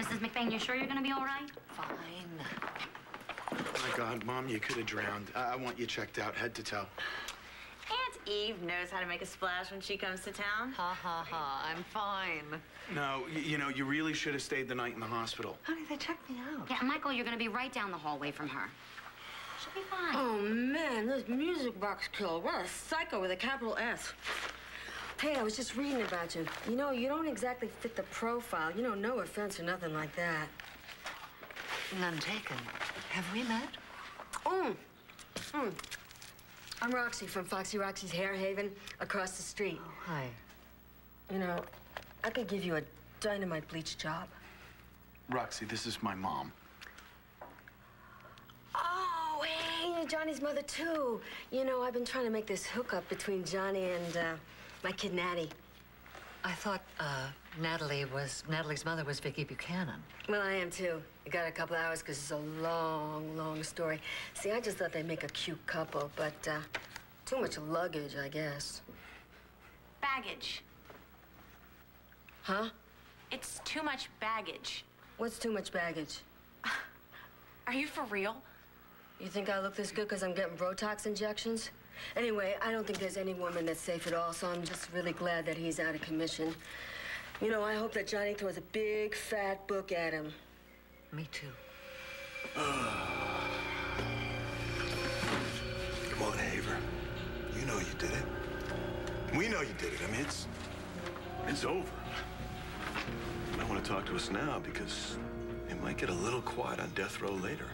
Mrs. McBain, you sure you're gonna be all right? Fine. Oh, my God, Mom, you could have drowned. I want you checked out, head to toe. Aunt Eve knows how to make a splash when she comes to town. Ha, ha, ha. I'm fine. No, you know, you really should have stayed the night in the hospital. Honey, they checked me out. Yeah, Michael, you're gonna be right down the hallway from her. She'll be fine. Oh, man, this music box killer. What a psycho with a capital S. Hey, I was just reading about you. You know, you don't exactly fit the profile. You know, no offense or nothing like that. None taken. Have we met? I'm Roxy from Foxy Roxy's Hair Haven across the street. Oh, hi. You know, I could give you a dynamite bleach job. Roxy, this is my mom. Oh, hey, you're Johnny's mother, too. You know, I've been trying to make this hookup between Johnny and my kid, Natty. I thought Natalie's mother was Viki Buchanan. Well, I am, too. You got a couple hours because it's a long, long story. See, I just thought they'd make a cute couple, but too much luggage, I guess. Baggage. Huh? It's too much baggage. What's too much baggage? Are you for real? You think I look this good because I'm getting Botox injections? Anyway, I don't think there's any woman that's safe at all, so I'm just really glad that he's out of commission. You know, I hope that Johnny throws a big, fat book at him. Me too. Come on, Haver. You know you did it. We know you did it. I mean, it's over. You might want to talk to us now because it might get a little quiet on death row later.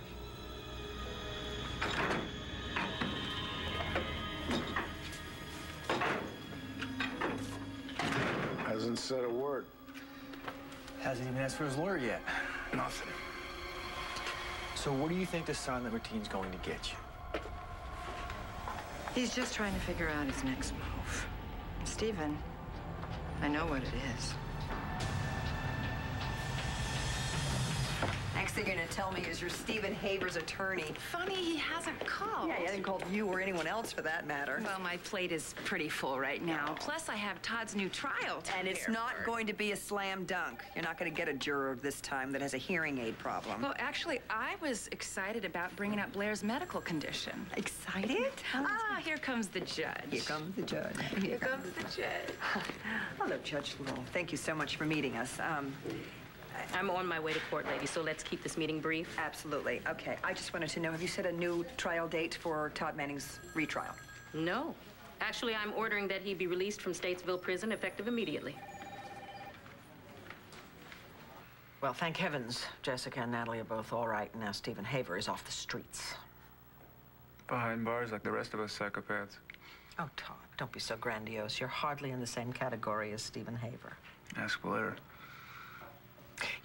Hasn't said a word. Hasn't even asked for his lawyer yet. Nothing. So what do you think the silent routine's going to get you? He's just trying to figure out his next move. Stephen, I know what it is. Next thing you're gonna tell me is you're Stephen Haver's attorney. Funny, he hasn't called. Yeah, he hasn't called you or anyone else for that matter. Well, my plate is pretty full right now. Plus, I have Todd's new trial to And it's prepare not for. going to be a slam dunk. You're not going to get a juror this time that has a hearing aid problem. Well, actually, I was excited about bringing up Blair's medical condition. Excited? Here comes the judge. Here comes the judge. Here comes the judge. Hello, Judge Lowell. Thank you so much for meeting us. I'm on my way to court, lady, so let's keep this meeting brief. Absolutely. Okay, I just wanted to know, have you set a new trial date for Todd Manning's retrial? No. Actually, I'm ordering that he be released from Statesville Prison effective immediately. Well, thank heavens Jessica and Natalie are both all right, and now Stephen Haver is off the streets. Behind bars like the rest of us psychopaths. Oh, Todd, don't be so grandiose. You're hardly in the same category as Stephen Haver. Ask Blair.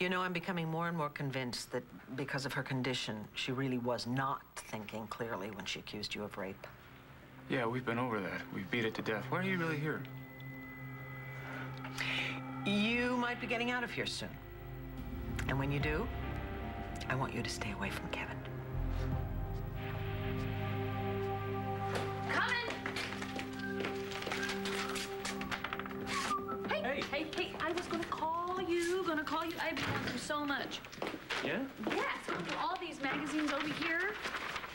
You know, I'm becoming more and more convinced that because of her condition, she really was not thinking clearly when she accused you of rape. Yeah, we've been over that. We've beat it to death. Why are you really here? You might be getting out of here soon. And when you do, I want you to stay away from Kevin. Hey, I was gonna call you, I've been going through so much. Yeah? Yes, all these magazines over here.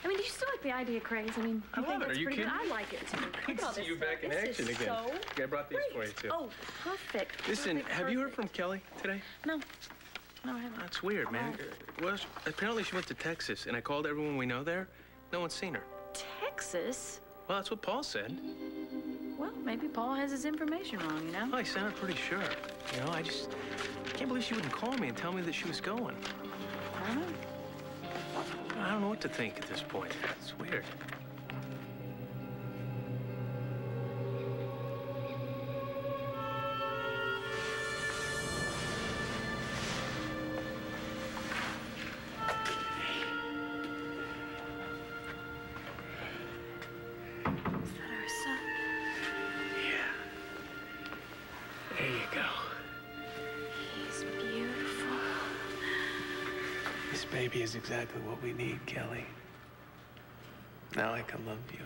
I mean, do you still like the idea craze? I mean, I love it. Are you kidding? I like it too. Good to see you back in action again. So I brought these for you, too. Oh, perfect. Listen, perfect, have you heard perfect. from Kelly today? No. No, I haven't. That's weird, man. Well, apparently she went to Texas, and I called everyone we know there. No one's seen her. Texas? Well, that's what Paul said. Well, maybe Paul has his information wrong, you know? Well, he sounded pretty sure. You know, I can't believe she wouldn't call me and tell me that she was going. I don't know. I don't know what to think at this point. It's weird. There you go. He's beautiful. This baby is exactly what we need, Kelly. Now I can love you.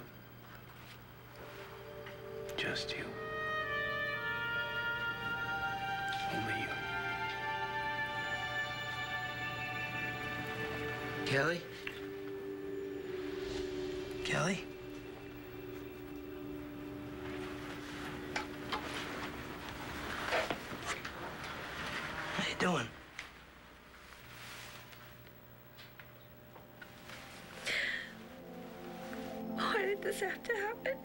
Just you. Only you. Kelly? Kelly? How you doing? Why did this have to happen?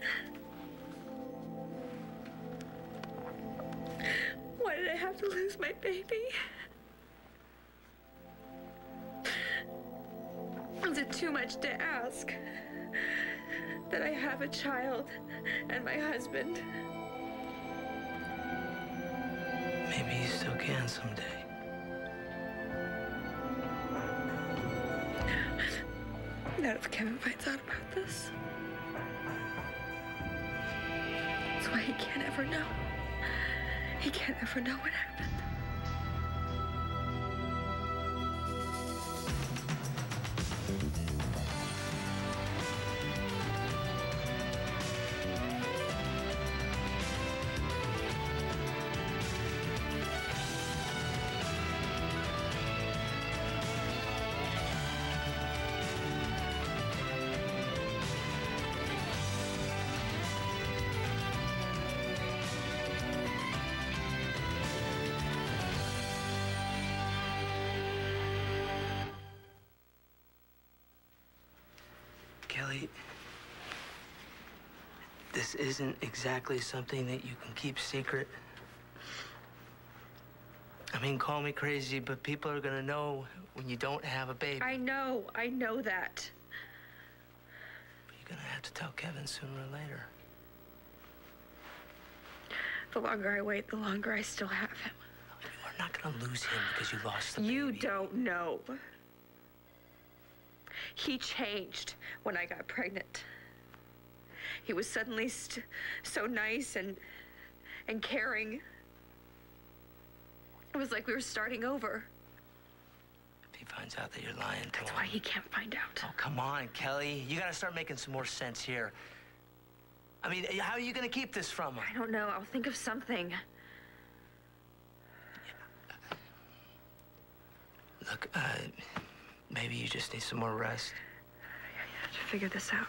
Why did I have to lose my baby? Is it too much to ask that I have a child and my husband? Maybe you still can someday. Not if Kevin finds out about this. That's why he can't ever know. He can't ever know what happened. Kelly, this isn't exactly something that you can keep secret. I mean, call me crazy, but people are gonna know when you don't have a baby. I know that. But you're gonna have to tell Kevin sooner or later. The longer I wait, the longer I still have him. You are not gonna lose him because you lost the baby. You don't know. He changed when I got pregnant. He was suddenly so nice and caring. It was like we were starting over. If he finds out that you're lying to him. That's why he can't find out. Oh, come on, Kelly. You gotta start making some more sense here. I mean, how are you gonna keep this from him? I don't know. I'll think of something. Look, maybe you just need some more rest. I have to figure this out.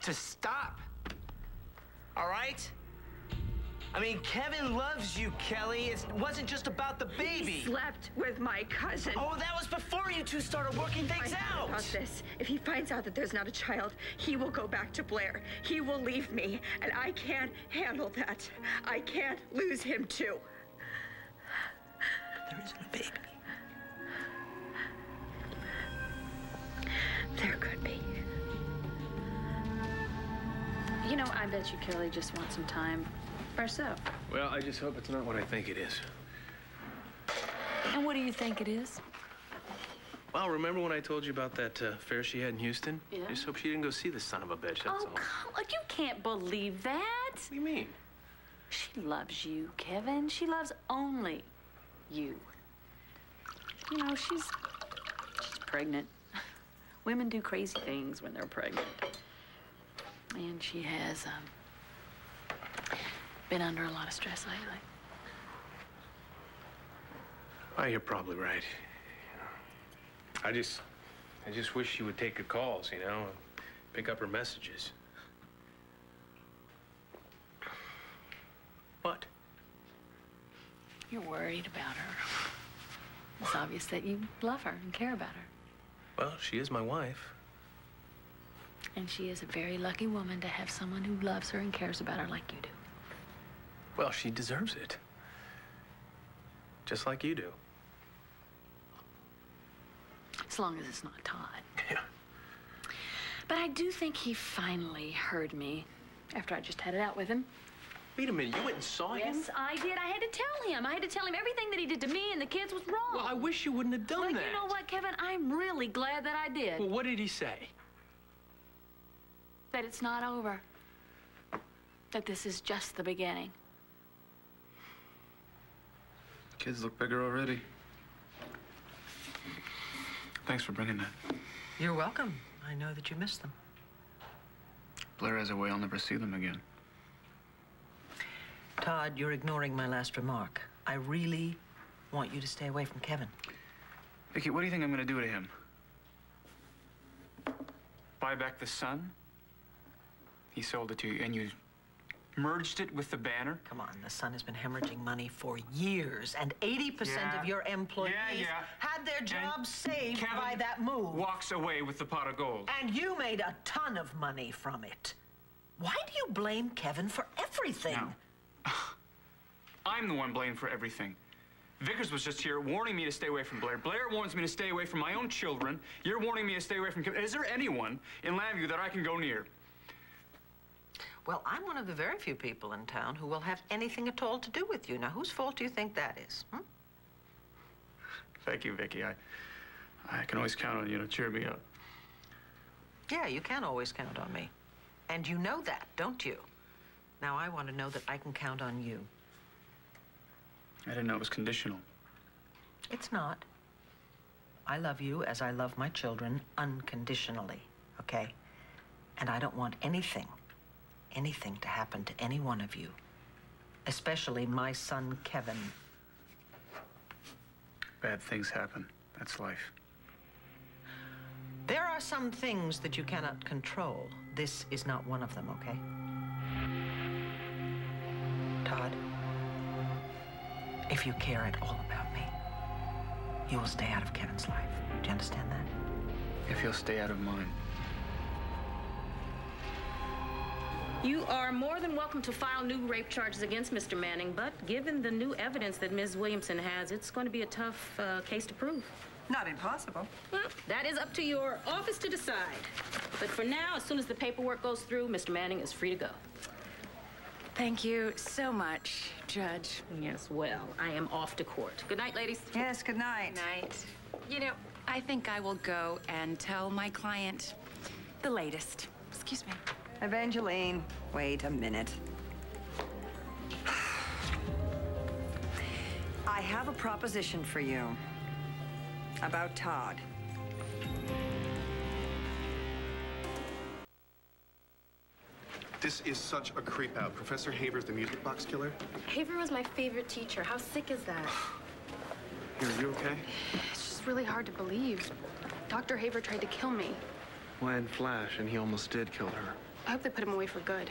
Just stop. All right? I mean, Kevin loves you, Kelly. It wasn't just about the baby. He slept with my cousin. Oh, that was before you two started working things out. About this. If he finds out that there's not a child, he will go back to Blair. He will leave me, and I can't handle that. I can't lose him, too. There isn't a baby. There could be. You know, I bet you Kelly just wants some time for herself. Well, I just hope it's not what I think it is. And what do you think it is? Well, remember when I told you about that affair she had in Houston? Yeah. I just hope she didn't go see the son of a bitch, that's all. Come on, you can't believe that. What do you mean? She loves you, Kevin. She loves only you. You know, she's pregnant. Women do crazy things when they're pregnant. And she has been under a lot of stress lately. Oh, you're probably right. I just wish she would take her calls, you know, and pick up her messages. What? You're worried about her. It's obvious that you love her and care about her. Well, she is my wife. And she is a very lucky woman to have someone who loves her and cares about her like you do. Well, she deserves it. Just like you do. As long as it's not Todd. Yeah. But I do think he finally heard me after I just had it out with him. Wait a minute, you went and saw him? Yes, I did. I had to tell him. I had to tell him everything that he did to me and the kids was wrong. Well, I wish you wouldn't have done that. Well, you know what, Kevin? I'm really glad that I did. Well, what did he say? That it's not over. That this is just the beginning. Kids look bigger already. Thanks for bringing that. You're welcome. I know that you missed them. Blair has a way I'll never see them again. Todd, you're ignoring my last remark. I really want you to stay away from Kevin. Viki, what do you think I'm going to do to him? Buy back the Sun? He sold it to you, and you merged it with the Banner? Come on, the Sun has been hemorrhaging money for years, and 80% of your employees had their jobs saved by that move. Walks away with the pot of gold. And you made a ton of money from it. Why do you blame Kevin for everything? No. I'm the one blamed for everything. Vickers was just here warning me to stay away from Blair. Blair warns me to stay away from my own children. You're warning me to stay away from Kevin. Is there anyone in Lambview that I can go near? Well, I'm one of the very few people in town who will have anything at all to do with you. Now, whose fault do you think that is? Thank you, Viki. I can always count on you to cheer me up. Yeah, you can always count on me. And you know that, don't you? Now, I want to know that I can count on you. I didn't know it was conditional. It's not. I love you as I love my children unconditionally, okay? And I don't want anything to happen to any one of you, especially my son, Kevin. Bad things happen. That's life. There are some things that you cannot control. This is not one of them, okay? Todd, if you care at all about me, you will stay out of Kevin's life. Do you understand that? If you'll stay out of mine. You are more than welcome to file new rape charges against Mr. Manning, but given the new evidence that Ms. Williamson has, it's going to be a tough case to prove. Not impossible. Well, that is up to your office to decide. But for now, as soon as the paperwork goes through, Mr. Manning is free to go. Thank you so much, Judge. Yes, well, I am off to court. Good night, ladies. Yes, good night. Night. You know, I think I will go and tell my client the latest. Excuse me. Evangeline, wait a minute. I have a proposition for you about Todd. This is such a creep out. Professor Haver's the music box killer? Haver was my favorite teacher. How sick is that? Are you okay? It's just really hard to believe. Dr. Haver tried to kill me. When Flash, and he almost did kill her. I hope they put him away for good.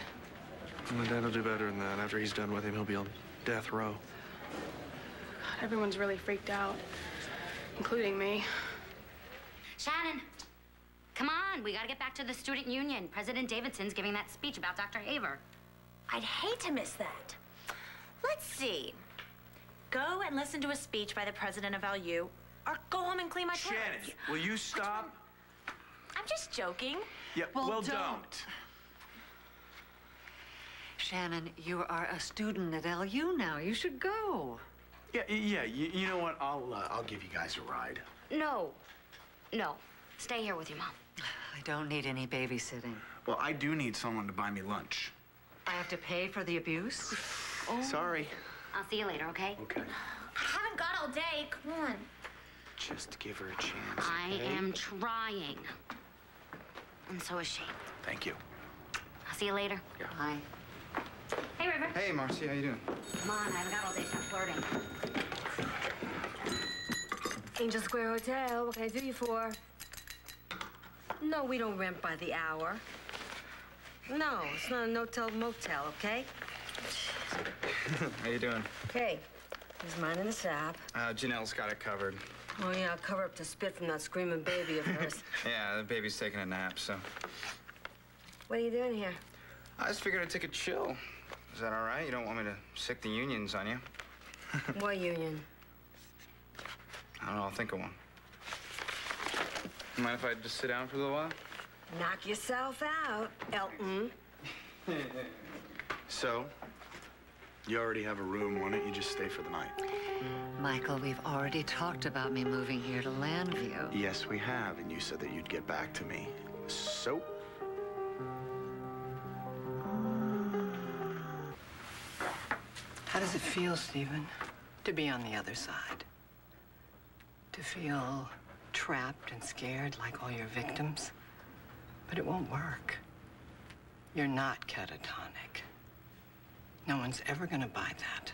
My dad will do better than that. After he's done with him, he'll be on death row. God, everyone's really freaked out, including me. Shannon, come on. We gotta get back to the student union. President Davidson's giving that speech about Dr. Haver. I'd hate to miss that. Let's see. Go and listen to a speech by the president of LU, or go home and clean my toilet. Shannon, will you stop? I'm just joking. Yeah, well don't. Shannon, you are a student at LU now. You should go. Yeah. You know what? I'll give you guys a ride. No. Stay here with your mom. I don't need any babysitting. Well, I do need someone to buy me lunch. I have to pay for the abuse? Oh. Sorry. I'll see you later, okay? Okay. I haven't got all day. Come on. Just give her a chance. I am trying. And so is she. Thank you. I'll see you later. Yeah. Bye. Hey, River. Hey, Marcy, how you doing? Come on, I haven't got all day. Stop flirting. Angel Square Hotel, what can I do you for? No, we don't rent by the hour. No, it's not a no-tell motel, okay? How you doing? Hey, here's mine in the sap. Janelle's got it covered. Oh, yeah, I'll cover up to spit from that screaming baby of hers. Yeah, the baby's taking a nap, so. What are you doing here? I just figured I'd take a chill. Is that all right? You don't want me to sick the unions on you? What union? I don't know, I'll think of one. Mind if I just sit down for a little while? Knock yourself out, Elton. So, you already have a room. Why don't you just stay for the night? Michael, we've already talked about me moving here to Lambview. Yes, we have, and you said that you'd get back to me. So? How does it feel, Stephen, to be on the other side? To feel trapped and scared like all your victims? But it won't work. You're not catatonic. No one's ever gonna buy that.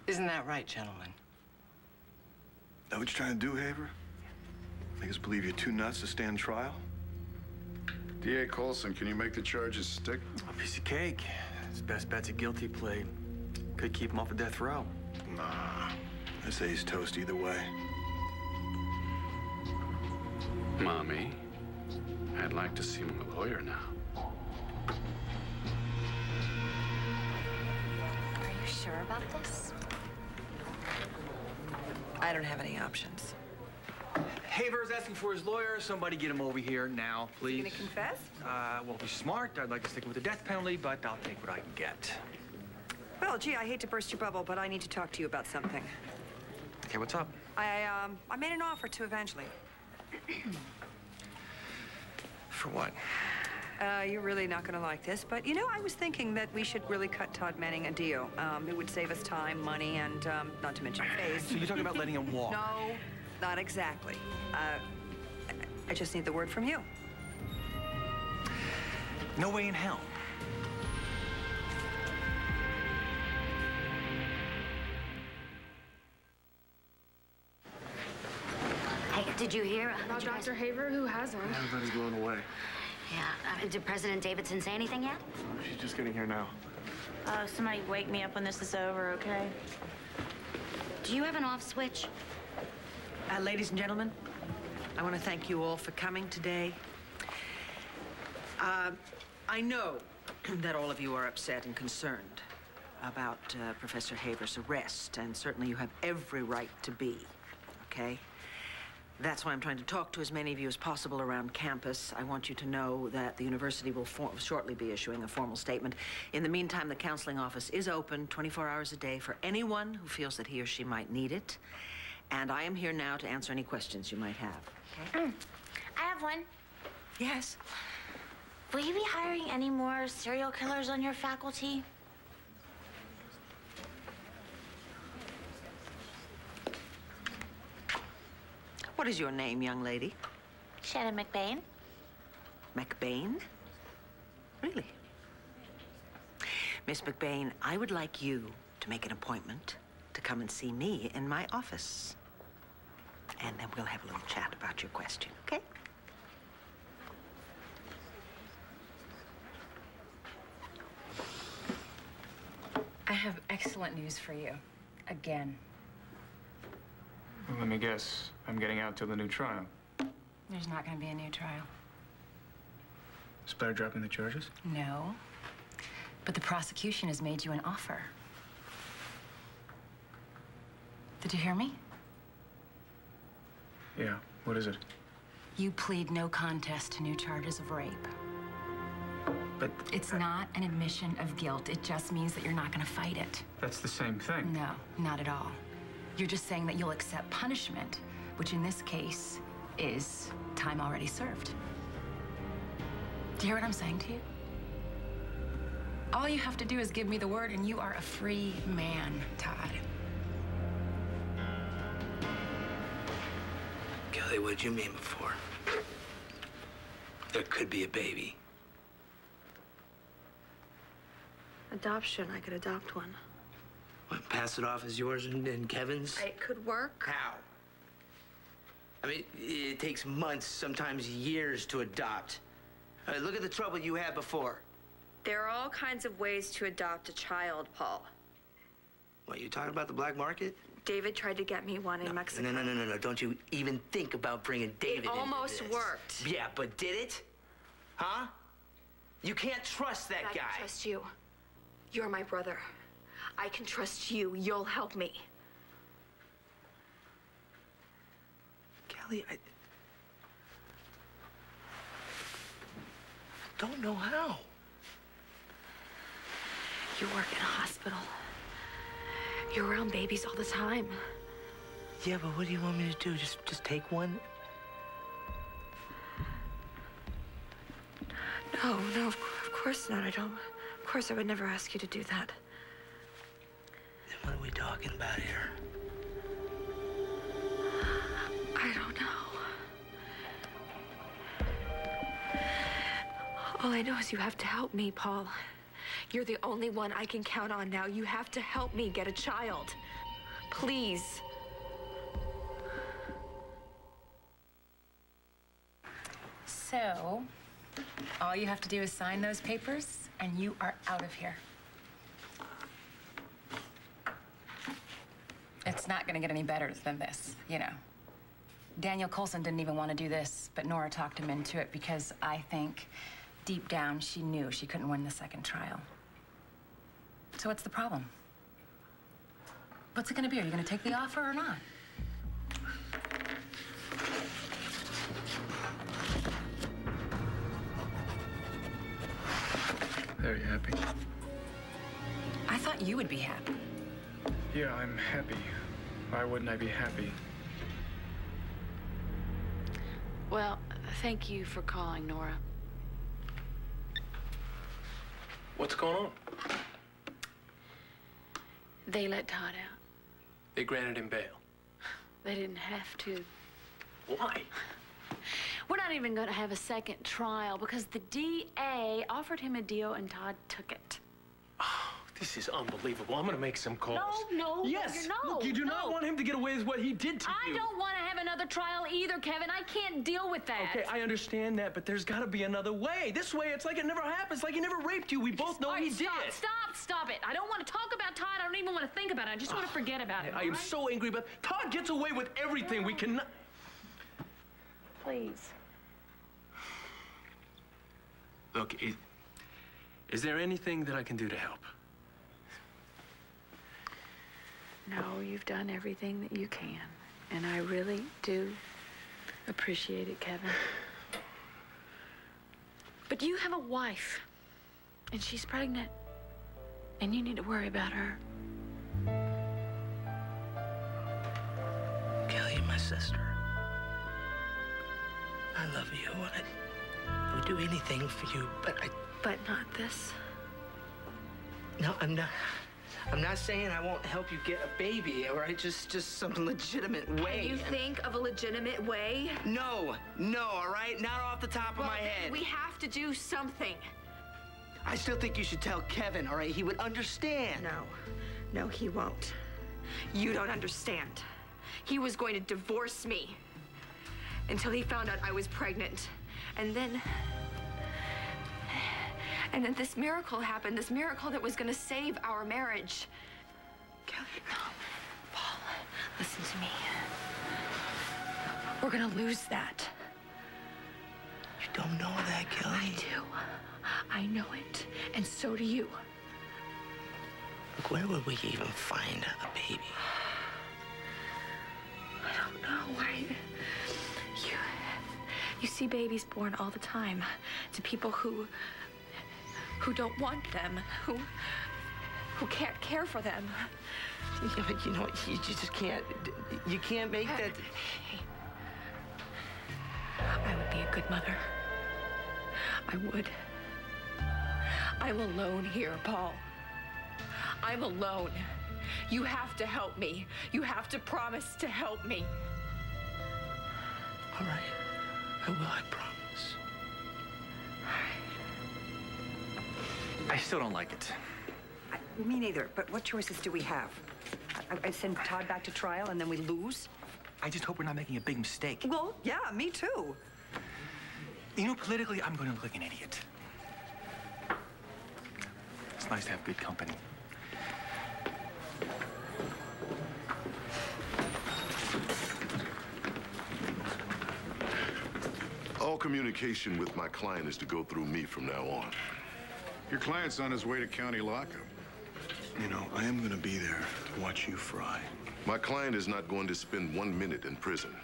Isn't that right, gentlemen? Know what you're trying to do, Haver? Make us believe you're too nuts to stand trial? D.A. Coulson, can you make the charges stick? A piece of cake. His best bet's a guilty plea. Could keep him off of death row. Nah. I say he's toast either way. Mommy, I'd like to see my lawyer now. Are you sure about this? I don't have any options. Haver's asking for his lawyer. Somebody get him over here now, please. You gonna confess? Well, he's smart. I'd like to stick him with the death penalty, but I'll take what I can get. Well, gee, I hate to burst your bubble, but I need to talk to you about something. Okay, what's up? I made an offer to Evangeline. For what? You're really not gonna like this, but you know, I was thinking that we should really cut Todd Manning a deal. It would save us time, money, and not to mention face. So you're talking about letting him walk? No, not exactly. I just need the word from you. No way in hell. Hey, did you hear? About Dr. Haver? Who hasn't? Everybody's blown away. Yeah. Did President Davidson say anything yet? She's just getting here now. Oh, somebody wake me up when this is over, okay? Do you have an off switch? Ladies and gentlemen, I want to thank you all for coming today. I know that all of you are upset and concerned about Professor Haver's arrest, and certainly you have every right to be, okay? That's why I'm trying to talk to as many of you as possible around campus. I want you to know that the university will shortly be issuing a formal statement. In the meantime, the counseling office is open 24 hours a day for anyone who feels that he or she might need it. And I am here now to answer any questions you might have. Okay? I have one. Yes. Will you be hiring any more serial killers on your faculty? What is your name, young lady? Shannon McBain. McBain? Really? Miss McBain, I would like you to make an appointment to come and see me in my office. And then we'll have a little chat about your question, okay? I have excellent news for you. Again. Well, let me guess. I'm getting out till the new trial. There's not going to be a new trial. Is Blair dropping the charges? No. But the prosecution has made you an offer. Did you hear me? Yeah. What is it? You plead no contest to new charges of rape. But it's not an admission of guilt. It just means that you're not going to fight it. That's the same thing. No, not at all. You're just saying that you'll accept punishment, which in this case is time already served. Do you hear what I'm saying to you? All you have to do is give me the word and you are a free man, Todd. Kelly, what'd you mean before? There could be a baby. Adoption. I could adopt one. What, pass it off as yours and Kevin's? It could work. How? I mean, it takes months, sometimes years to adopt. Look at the trouble you had before. There are all kinds of ways to adopt a child, Paul. What, you talking about the black market? David tried to get me one in Mexico. No. Don't you even think about bringing David into almost this. worked. Yeah, but did it? Huh? You can't trust that guy. I can trust you. You're my brother. I can trust you. You'll help me. Kelly, I don't know how. You work in a hospital. You're around babies all the time. Yeah, but what do you want me to do? Just take one? No, of course not. Of course, I would never ask you to do that. Then what are we talking about here? I don't know. All I know is you have to help me, Paul. You're the only one I can count on now. You have to help me get a child. Please. So, all you have to do is sign those papers, and you are out of here. It's not gonna get any better than this, you know. Daniel Coulson didn't even want to do this, but Nora talked him into it because I think deep down she knew she couldn't win the second trial. So what's the problem? What's it gonna be? Are you gonna take the offer or not? Very happy. I thought you would be happy. Yeah, I'm happy. Why wouldn't I be happy? Well, thank you for calling, Nora. What's going on? They let Todd out. They granted him bail. They didn't have to. Why? We're not even going to have a second trial because the DA offered him a deal and Todd took it. This is unbelievable. I'm going to make some calls. No, Yes. no, Look, you do not want him to get away with what he did to you. I don't want to have another trial either, Kevin. I can't deal with that. Okay, I understand that, but there's got to be another way. This way, it's like it never happened. It's like he never raped you. We both know he did. Stop it. I don't want to talk about Todd. I don't even want to think about it. I just want to forget about it. I am so angry, but Todd gets away with everything. We cannot... Please. Look, is there anything that I can do to help? No, you've done everything that you can. And I really do appreciate it, Kevin. But you have a wife, and she's pregnant, and you need to worry about her. Kelly, my sister. I love you. I would do anything for you, but But not this. No, I'm not saying I won't help you get a baby, all right? Just some legitimate way. Can you think of a legitimate way? No, all right? Not off the top of my head. We have to do something. I still think you should tell Kevin, all right? He would understand. No, he won't. You don't understand. He was going to divorce me until he found out I was pregnant. And then this miracle happened, this miracle that was going to save our marriage. Kelly. No, Paul, listen to me. We're going to lose that. You don't know that, Kelly. I do. I know it, and so do you. Look, where would we even find a baby? I don't know. You see babies born all the time to people who don't want them, who can't care for them. Yeah, but you know what? You just can't. You can't make that. Hey, I would be a good mother. I would. I'm alone here, Paul. I'm alone. You have to help me. You have to promise to help me. All right. I will, I promise. I still don't like it. Me neither, but what choices do we have? I send Todd back to trial and then we lose? I just hope we're not making a big mistake. Well, yeah, me too. You know, politically, I'm going to look like an idiot. It's nice to have good company. All communication with my client is to go through me from now on. Your client's on his way to county lockup. You know, I am going to be there to watch you fry. My client is not going to spend 1 minute in prison.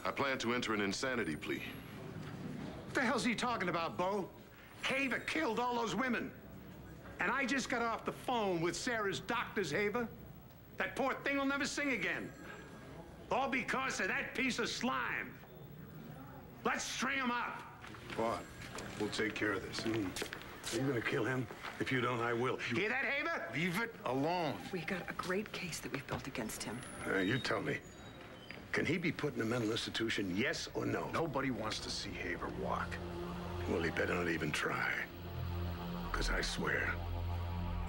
I plan to enter an insanity plea. What the hell's he talking about, Bo? Haver killed all those women. And I just got off the phone with Sarah's doctors, Haver. That poor thing will never sing again. All because of that piece of slime. Let's string him up. Todd, we'll take care of this. You're gonna kill him? If you don't, I will. Hear that, Haver? Leave it alone. We got a great case that we've built against him. You tell me. Can he be put in a mental institution, yes or no? Nobody wants to see Haver walk. Well, he better not even try. Because I swear,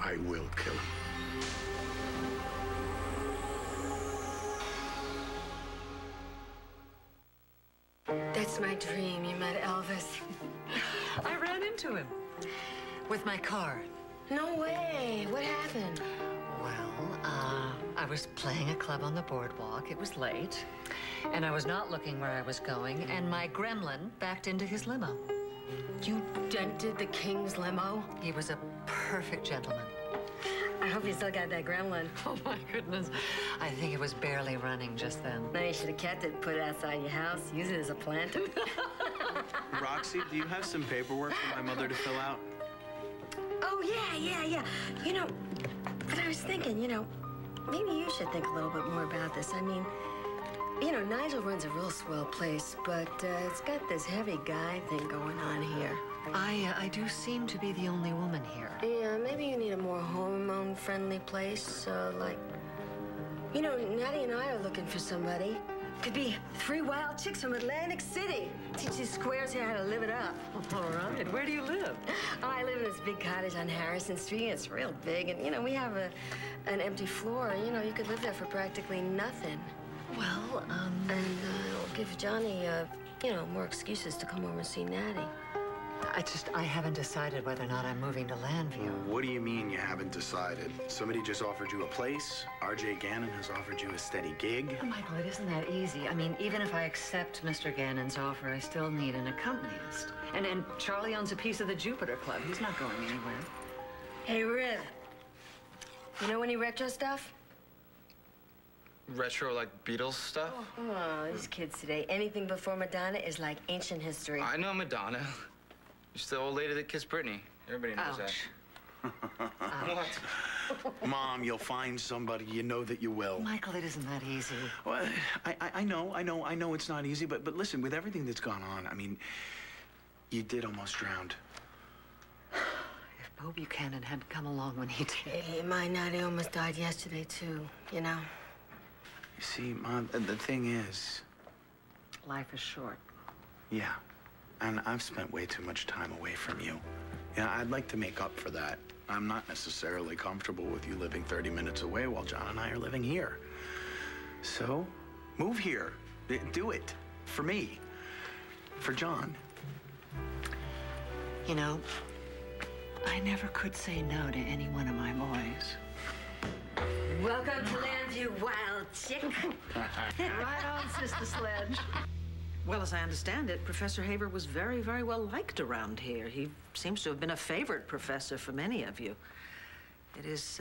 I will kill him. It's my dream. You met Elvis. I ran into him with my car. No way. What happened? Well, I was playing a club on the boardwalk. It was late, and I was not looking where I was going, and my gremlin backed into his limo. You dented the king's limo? He was a perfect gentleman. I hope you still got that gremlin. Oh, my goodness. I think it was barely running just then. No, you should have kept it, put it outside your house, use it as a planter. Roxy, do you have some paperwork for my mother to fill out? Oh, yeah. You know, but I was thinking, maybe you should think a little bit more about this. I mean, Nigel runs a real swell place, but it's got this heavy guy thing going on here. I do seem to be the only woman here. Yeah, maybe you need a more hormone-friendly place, like, Natty and I are looking for somebody. Could be 3 wild chicks from Atlantic City. Teach these squares here how to live it up. All right. Where do you live? Oh, I live in this big cottage on Harrison Street. It's real big, and, we have an empty floor. You could live there for practically nothing. Well, And it'll give Johnny, more excuses to come over and see Natty. I haven't decided whether or not I'm moving to Landview. What do you mean you haven't decided? Somebody just offered you a place. R.J. Gannon has offered you a steady gig. Oh, Michael, it isn't that easy. I mean, even if I accept Mr. Gannon's offer, I still need an accompanist. And Charlie owns a piece of the Jupiter Club. He's not going anywhere. Hey, Riv. You know any retro stuff? Retro, like Beatles stuff? Oh, these kids today, anything before Madonna is like ancient history. I know Madonna. She's the old lady that kissed Britney. Everybody knows that. What? Mom, you'll find somebody. You know that you will. Michael, it isn't that easy. Well, I know it's not easy, but listen, with everything that's gone on, I mean, you did almost drown. If Bo Buchanan hadn't come along when he did. Hey, my Natty almost died yesterday, too, You see, Mom, the thing is... Life is short. Yeah. And I've spent way too much time away from you. I'd like to make up for that. I'm not necessarily comfortable with you living 30 minutes away while John and I are living here. So, move here. Do it. For me. For John. I never could say no to any one of my boys. Welcome to Landview, wild chick. Right on, Sister Sledge. Well, as I understand it, Professor Haver was very, very well liked around here. He seems to have been a favorite professor for many of you. It is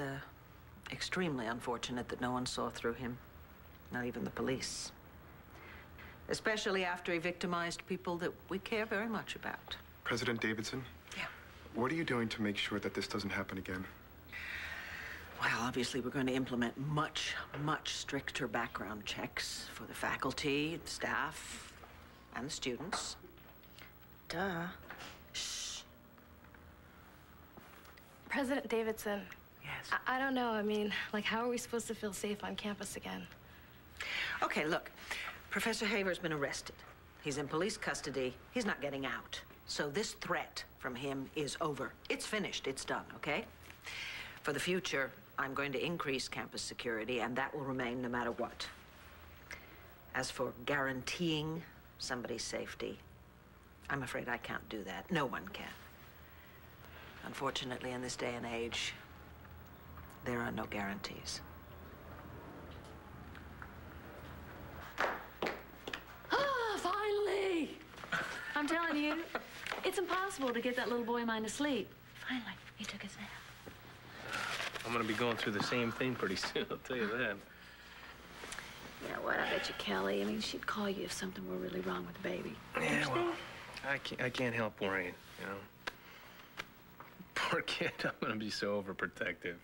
extremely unfortunate that no one saw through him, not even the police. Especially after he victimized people that we care very much about. President Davidson? Yeah. What are you doing to make sure that this doesn't happen again? Well, obviously, we're going to implement much, much stricter background checks for the faculty, the staff, and the students. Duh. Shh. President Davidson. Yes? I don't know. I mean, how are we supposed to feel safe on campus again? Okay, look. Professor Haver's been arrested. He's in police custody. He's not getting out. So this threat from him is over. It's finished. It's done, okay? For the future, I'm going to increase campus security, and that will remain no matter what. As for guaranteeing somebody's safety, I'm afraid I can't do that. No one can. Unfortunately, in this day and age, there are no guarantees. Finally! I'm telling you, it's impossible to get that little boy of mine to sleep. Finally, he took his nap. I'm gonna be going through the same thing pretty soon, I'll tell you that. Yeah, what? I bet you Kelly. I mean, she'd call you if something were really wrong with the baby. Yeah, well, I can't help worrying, Poor kid, I'm gonna be so overprotective.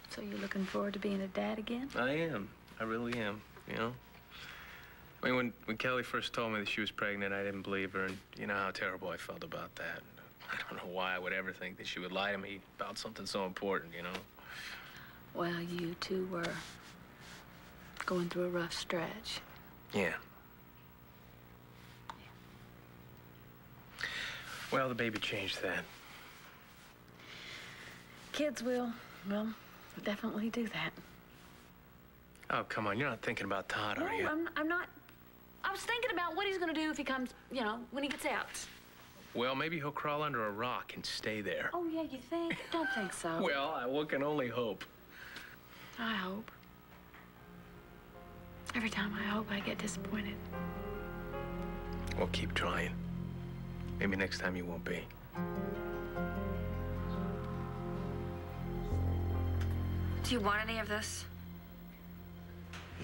So you're looking forward to being a dad again? I am. I really am, I mean, when Kelly first told me that she was pregnant, I didn't believe her, and you know how terrible I felt about that. I don't know why I would ever think that she would lie to me about something so important, Well, you two were going through a rough stretch. Yeah. Well, the baby changed that. Kids will, well, definitely do that. Oh, come on. You're not thinking about Todd, are you? I'm not. I was thinking about what he's gonna do if he comes, you know, when he gets out. Well, maybe he'll crawl under a rock and stay there. Oh, yeah, you think? Don't think so. Well, one can only hope. I hope. Every time I hope, I get disappointed. Well, keep trying. Maybe next time you won't be. Do you want any of this?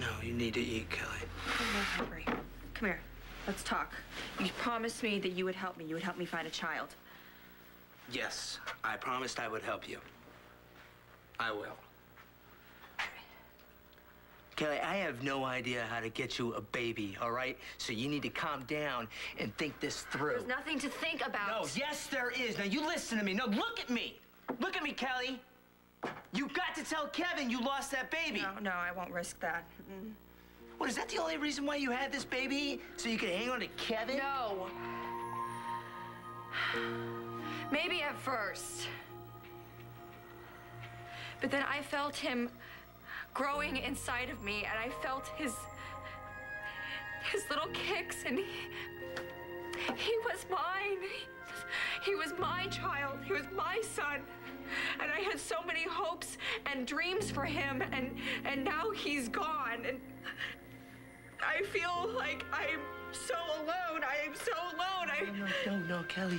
No, you need to eat, Kelly. I'm not hungry. Come here. Let's talk. You promised me that you would help me. You would help me find a child. Yes, I promised I would help you. I will. Kelly, I have no idea how to get you a baby, all right? So you need to calm down and think this through. There's nothing to think about. No, yes, there is. Now, you listen to me. No, look at me. Look at me, Kelly. You got to tell Kevin you lost that baby. No, I won't risk that. What, is that the only reason why you had this baby? So you could hang on to Kevin? No. Maybe at first. But then I felt him growing inside of me, and I felt his little kicks, and he was mine. He was my child. He was my son. And I had so many hopes and dreams for him, and now he's gone. And I feel like I'm so alone. I am so alone. No, Kelly,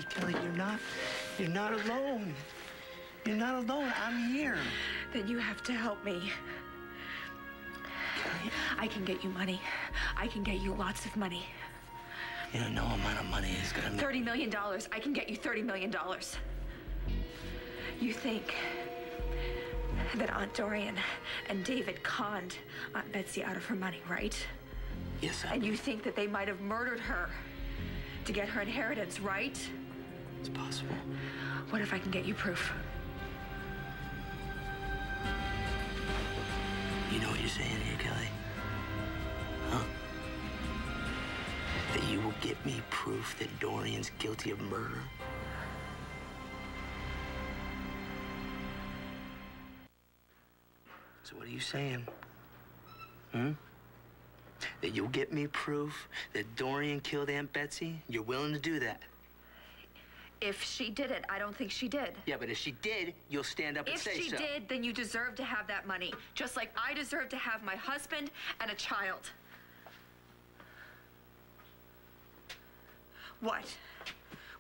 you're not alone. You're not alone. I'm here. Then you have to help me. Kelly, I can get you money. I can get you lots of money. You know, no amount of money is gonna make... $30 million. I can get you $30 million. You think that Aunt Dorian and David conned Aunt Betsy out of her money, right? Yes, I And you think that they might have murdered her to get her inheritance, right? It's possible. What if I can get you proof? You know what you're saying here, Kelly? Huh? That you will get me proof that Dorian's guilty of murder? So what are you saying? That you'll get me proof that Dorian killed Aunt Betsy? You're willing to do that? If she did it, I don't think she did. Yeah, but if she did, you'll stand up and say so. If she did, then you deserve to have that money, just like I deserve to have my husband and a child. What?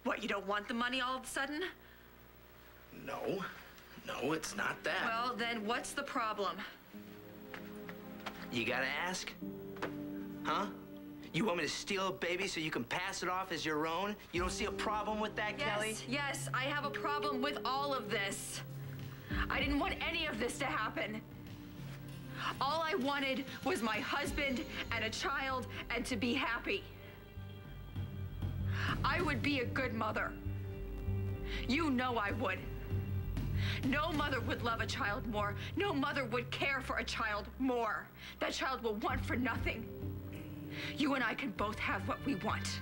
What, you don't want the money all of a sudden? No, it's not that. Well, then what's the problem? You gotta ask? Huh? You want me to steal a baby so you can pass it off as your own? You don't see a problem with that, Kelly? Yes, I have a problem with all of this. I didn't want any of this to happen. All I wanted was my husband and a child and to be happy. I would be a good mother. You know I would. No mother would love a child more. No mother would care for a child more. That child will want for nothing. You and I can both have what we want.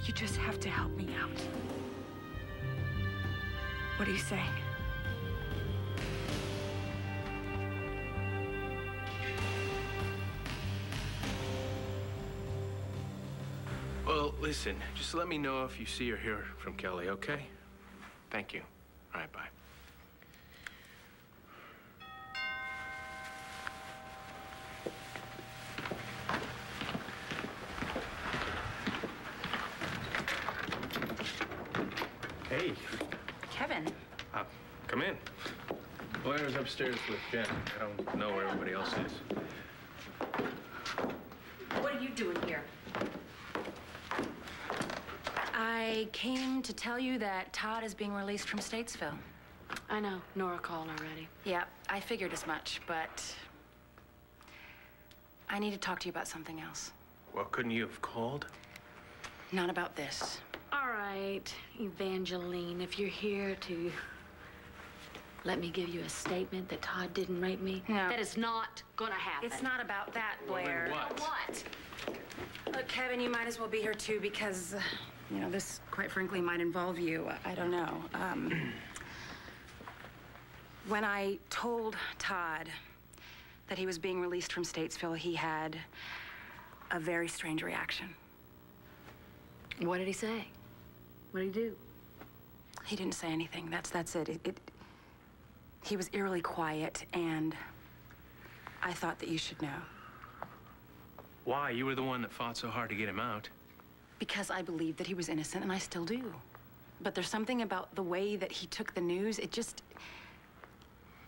You just have to help me out. What are you saying? Well, listen, just let me know if you see or hear from Kelly, okay? Thank you. All right, bye. Hey. Kevin. Come in. Blair's upstairs with Jen. I don't know where everybody else is. What are you doing here? I came to tell you that Todd is being released from Statesville. I know. Nora called already. Yeah, I figured as much, but I need to talk to you about something else. Well, couldn't you have called? Not about this. All right, Evangeline, if you're here to let me give you a statement that Todd didn't rape me, No. that is not gonna happen. It's not about that, Blair. Well, then What? Look, Kevin, you might as well be here too because, you know, this, quite frankly, might involve you. I don't know. When I told Todd that he was being released from Statesville, he had a very strange reaction. What did he say? What did he do? He didn't say anything. That's it. He was eerily quiet, and I thought that you should know. Why? You were the one that fought so hard to get him out. Because I believed that he was innocent, and I still do. But there's something about the way that he took the news, it just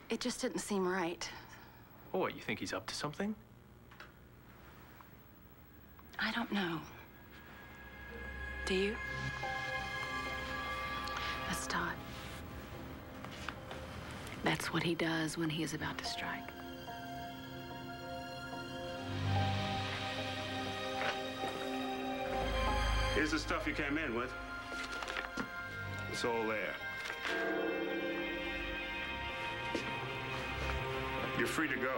didn't seem right. Oh, what, you think he's up to something? I don't know. Do you? That's Todd. That's what he does when he is about to strike. Here's the stuff you came in with. It's all there. You're free to go.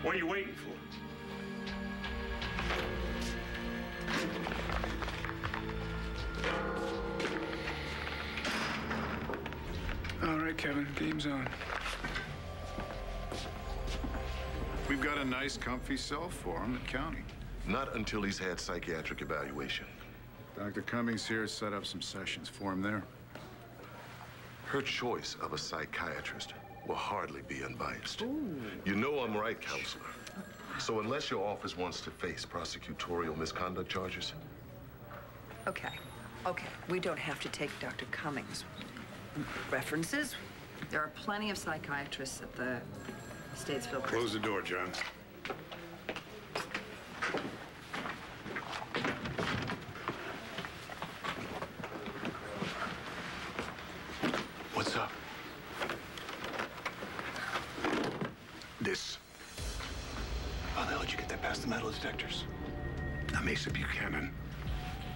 What are you waiting for? All right, Kevin, game's on. We've got a nice, comfy cell for him at county. Not until he's had psychiatric evaluation. Dr. Cummings here set up some sessions for him there. Her choice of a psychiatrist will hardly be unbiased. You know I'm right, counselor. So unless your office wants to face prosecutorial misconduct charges... Okay. We don't have to take Dr. Cummings' references. There are plenty of psychiatrists at the Statesville prison. Close the door, John. What's up? This. How the hell did you get that past the metal detectors? I'm Asa Buchanan.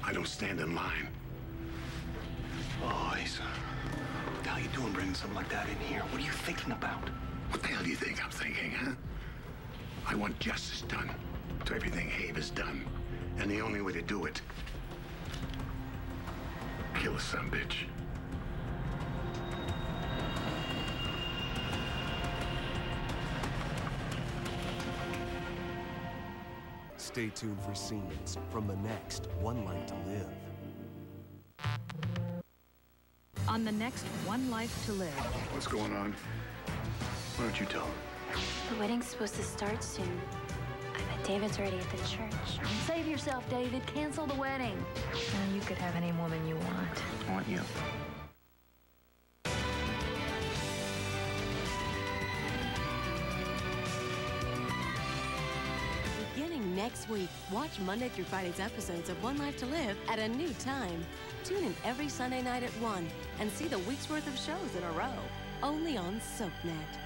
I don't stand in line. Oh, Asa. What the hell are you doing bringing something like that in here? What are you thinking about? What the hell do you think I'm thinking, huh? I want justice done to everything Habe has done. And the only way to do it, kill a sumbitch. Stay tuned for scenes from the next One Life to Live. On the next One Life to Live. What's going on? Why don't you tell him? The wedding's supposed to start soon. I bet David's already at the church. Save yourself, David. Cancel the wedding. You could have any woman you want. I want you. Beginning next week, watch Monday through Friday's episodes of One Life to Live at a new time. Tune in every Sunday night at 1 and see the week's worth of shows in a row, only on SoapNet.